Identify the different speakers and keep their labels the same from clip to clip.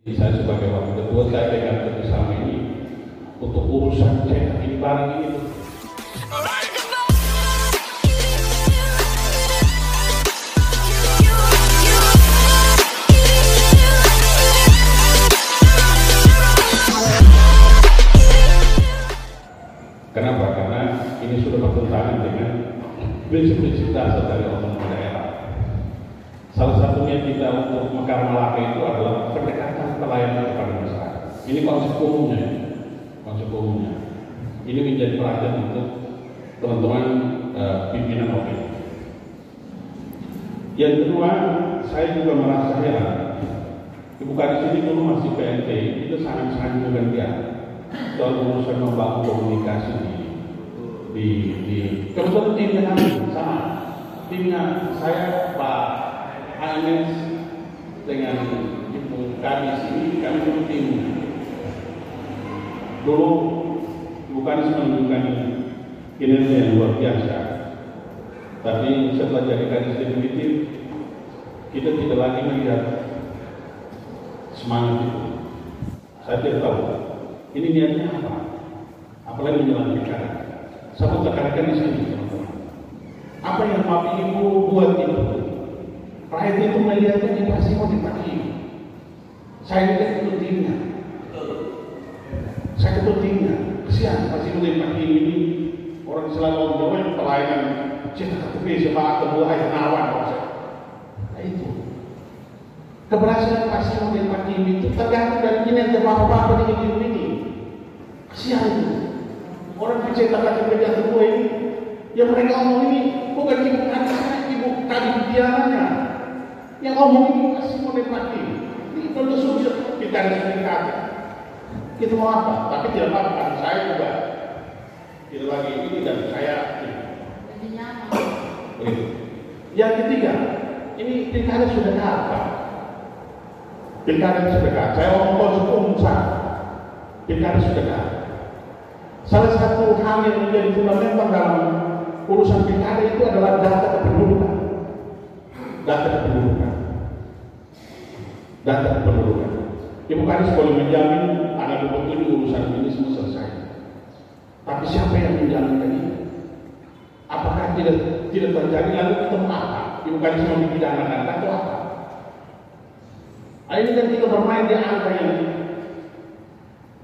Speaker 1: Saya sebagai wakil ketua, saya pegang kerjasama ini untuk urusan cetak barang ini. Kenapa? Karena ini sudah bertentangan dengan prinsip-prinsip dasar dari otonomi daerah. Salah satunya kita untuk Mekar Malaka itu adalah pendekatan pelayanan kepada masyarakat. Ini konsep umumnya, konsep umumnya. Ini menjadi perhatian untuk teman-teman pimpinan OPD. Yang kedua, saya juga merasa heran. Ibu Kadis ini dulu masih PNT, itu sangat-sangat bergantian soal urusan membangun komunikasi di kebetulan timnya kami sama timnya saya Pak Anies dengan Ibu Kadis ini kami dulu tim dulu Ibu Kadis menunjukkan kinerja yang luar biasa, tapi setelah jadi Kadis definitif kita tidak lagi melihat semangat itu. Saya tidak tahu ini niatnya apa, apalagi menyelanjutkan. Saya mau tekankan di sini, teman-teman. Apa yang Bapak Ibu buat itu, rakyat itu melihatnya ini pasti mau dipakai. Saya ketua timnya, kesian pasti mau dipakai ini. Orang selalu menjawab pelayanan cetak KTP sebab atau buah nawan. Nah itu keberhasilan pasti mau dipakai itu tergantung dari kinerja bapak-bapak di hidup ini. Kesian itu. Orang pencetak KTP yang kedua ini, yang mereka omong ini bukan Ibu Kadis pikirannya. Yang omong ini pasti mau dipakai. Ini tentu susah kita harus mendekati. Kita mau apa? Tapi tidak apa-apa. Saya juga tidak lagi ini dan saya. Begitu. Yang ketiga, ini pilkada sudah kalah. Pilkada sudah kalah. Saya omong konsep umum pilkada sudah kalah. Salah satu hal yang menjadi fundamental dalam urusan pilkada itu adalah data kependudukan. Data kependudukan. Ibu Kadis boleh menjamin ada 27 urusan ini semua selesai. Tapi siapa yang menjaminkan ini? Apakah tidak terjadi lalu ketemu apa? Ibu Kadis mau dipidanakan atau apa? Ini kan kita bermain di angka yang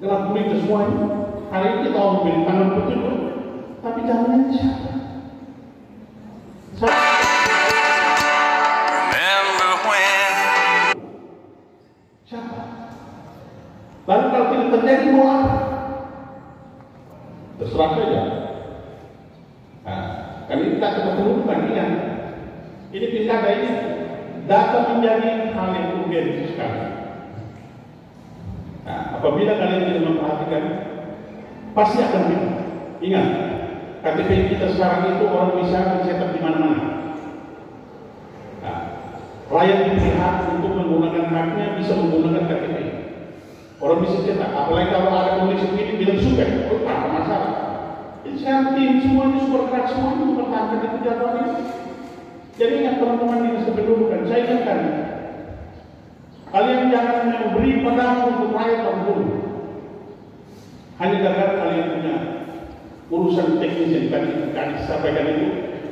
Speaker 1: gelap gulita semuanya. Hari ini kita ambil tangan petunjuk, tapi jaminannya siapa? Siapa? Lalu kalau tidak terjadi mau apa? Terserah saja. Nah, kan ini kita kependudukan kan? Ini pilkada ini data menjadi hal yang urgen sekali. Nah, apabila kalian tidak memperhatikan, pasti akan bingung. Ingat, KTP kita sekarang itu orang bisa mencetak di mana-mana. Nah, rakyat diberi hak untuk menggunakan haknya bisa menggunakan KTP. Orang bisa cetak, apalagi kalau ada kondisi ini bilang suka, apa masalah? Jadi sekarang tim semua ini super keras semua itu mempertahankan itu jadwal ini. Jadi ingat teman-teman dinas kependudukan, saya ingatkan, kalian jangan memberi pedang untuk rakyat dulu. Hanya gara-gara kalian punya urusan teknis yang tadi sampaikan itu,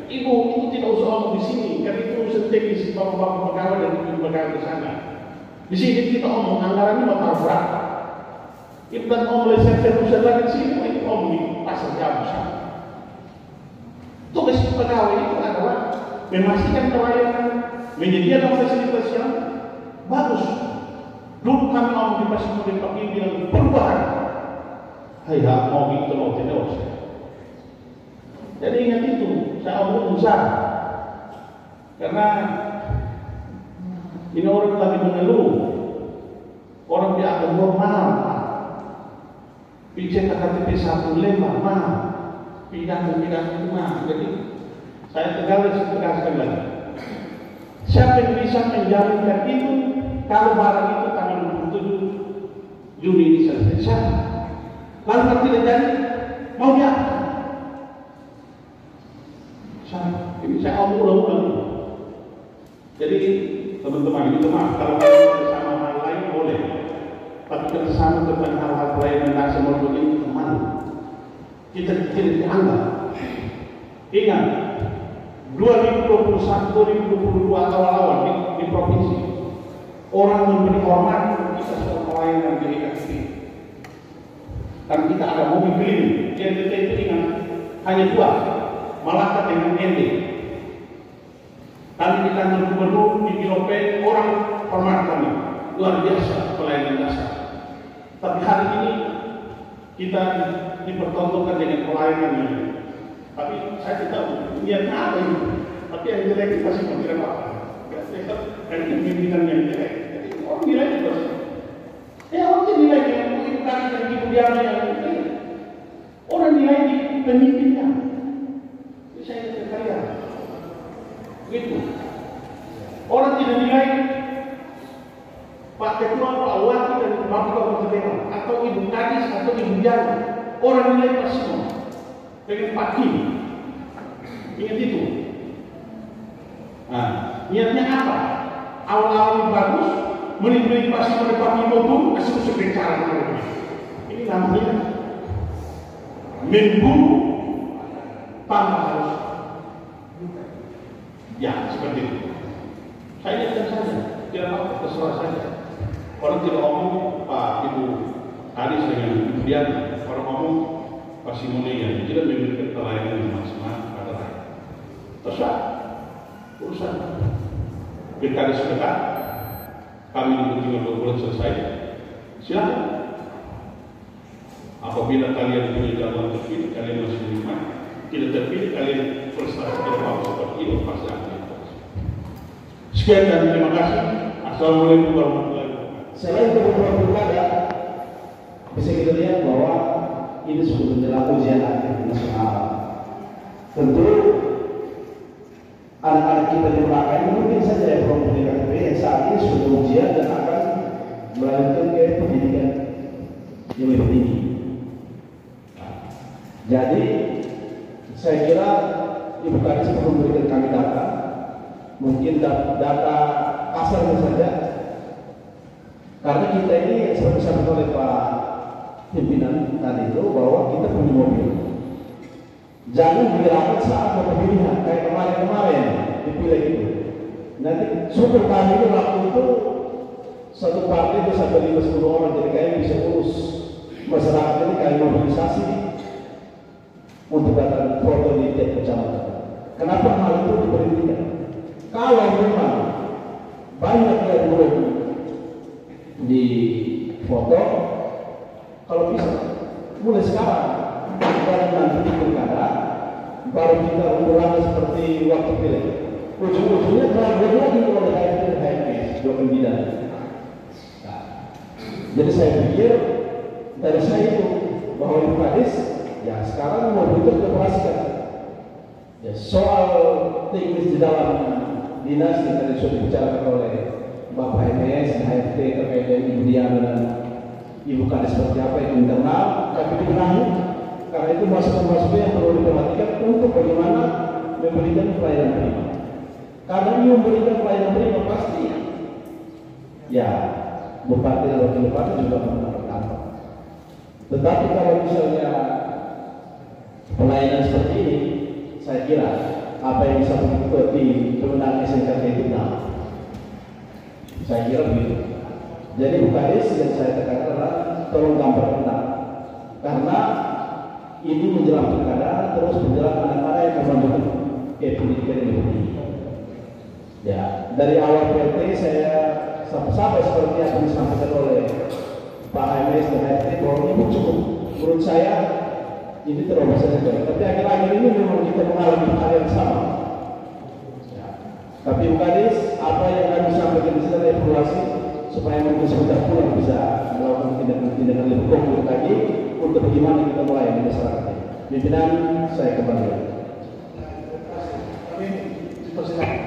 Speaker 1: Ibu itu tidak usah ngomong di sini, karena itu urusan teknis bapak-bapak pegawai dan ibu pegawai di sana. Di sini kita omong anggarannya mau tahu berapa. Kita ngomong leser pusat lagi di sini, itu omong di pasar jam sana. Tugas pegawai itu adalah memastikan pelayanan, menyediakan fasilitas yang bagus. Dulu kami omong di pasar mudik pagi bilang perubahan. Hai hak mau gitu mau tidak usah. Jadi ingat itu, saya omong usaha. Karena ini orang lagi mengeluh, orang dia akan normal, bicara KTP 1 lembar mahal, pidato itu mahal. Jadi saya tegaskan lagi. Siapa yang bisa menjaminkan itu kalau barang itu tanggal 27 Juni ini selesai? Siapa? Lalu kalau tidak jadi, mau dia? Ini saya omong ulang-ulang. Jadi teman-teman, itu maaf kalau kalian bersama hal lain boleh. tapi kerjasama tentang hal-hal pelayanan dasar modul ini kemana? Kita tidak dianggap. Ingat, 2021-2022 awal-awal di provinsi, orang memberi hormat kita soal pelayanan di IKTP. Dan kita ada mobil keliling, yang kita itu ingat hanya 2, Malaka dengan ND. Kami di kantor gubernur di Pilope, orang hormat kami, luar biasa pelayanan dasar. Tapi hari ini kita dipertontonkan dengan pelayanan ini. Tapi saya tidak tahu niatnya apa ini. Tapi yang jelek itu pasti tidak apa-apa. Dan itu pimpinan yang jelek. Jadi orang nilai itu pasti. Orang nilai yang bukan dari kemudian yang jelek. Orang nilai di pemimpinnya. Itu saya tidak kaya. Begitu. Orang tidak nilai Pak Ketua, Pak Wati, dan Bapak Ketua atau Ibu Kadis atau Ibu Jana. Orang nilai pasti semua. Dengan Pak Kim. Ingat itu. Nah, niatnya apa? Awal-awal bagus, menit-menit pasti pada Pak Kim itu kasih usul bicara. Ini namanya memburu tanpa harus. Ya, seperti itu. Saya ingatkan saja, tidak apa-apa, terserah saja. Orang tidak ngomong Pak Ibu Kadis dengan Ibu Diana, orang ngomong Pak Simone yang tidak memberikan pelayanan yang maksimal pada rakyat. Terserah, urusan. Pilkada sebentar, kami tinggal 2 bulan selesai. Silakan. Apabila kalian punya jalan terpilih, kalian masih menikmat. Tidak terpilih, kalian prestasi tidak mau seperti itu pasti akan terus. Sekian dan terima kasih. Assalamualaikum warahmatullahi wabarakatuh.
Speaker 2: Selain kebutuhan pilkada, bisa kita lihat bahwa ini sudah menjelang ujian akhir nasional. Tentu anak-anak kita di belakang ini mungkin saja yang belum pendidikan yang saat ini sudah ujian dan akan melanjutkan ke pendidikan yang lebih tinggi. Jadi saya kira Ibu Kadis perlu memberikan kami data, mungkin data kasarnya saja, karena kita ini seperti disampaikan oleh Pak pimpinan tadi itu bahwa kita punya mobil. Jangan digerakkan saat pemilihan kayak kemarin-kemarin dipilih itu. Nanti syukur kami itu waktu itu satu partai bisa 5-10 orang, jadi kayaknya bisa urus masyarakat ini kayak mobilisasi untuk datang foto di tiap kecamatan. Kenapa hal itu diberhentikan? Kalau memang banyak yang belum di foto, kalau bisa mulai sekarang dan nanti pilkada baru kita ulangi seperti waktu pilih. Ujung-ujungnya terlalu lagi oleh HMS 29. Jadi saya pikir dari saya itu bahwa Ibu Kadis ya sekarang mau dioperasikan. Ya, soal teknis di dalam dinas yang tadi sudah dibicarakan oleh Bapak HMS dan HFT terkait dengan Ibu Diana dan Ibu Kadis seperti apa itu internal, tapi dibenahi karena itu masukan-masukan yang perlu diperhatikan untuk bagaimana memberikan pelayanan prima. Karena ini memberikan pelayanan prima pasti ya bupati dan wakil bupati juga mendapat kantor. Tetapi kalau misalnya pelayanan seperti ini, saya kira apa yang bisa di kemenangan SNKT itu saya kira begitu. Jadi Bu Kadis yang saya tekankan adalah tolong gambar benar, karena ini menjelang pilkada terus menjelang anak-anak yang akan masuk ke pendidikan yang lebih tinggi. Ya, dari awal PLT saya sampai seperti yang disampaikan oleh Pak HMS dan HFT bahwa ini cukup, menurut saya ini terlalu besar saja. Tapi akhir-akhir ini memang kita mengalami hal yang sama. Ya. Tapi Bu Kadis, apa yang kami sampaikan di sini adalah evaluasi supaya mungkin sebentar pulang bisa melakukan tindakan lebih konkret lagi untuk bagaimana kita melayani masyarakat. Pimpinan saya kembali.
Speaker 1: Kami persilakan.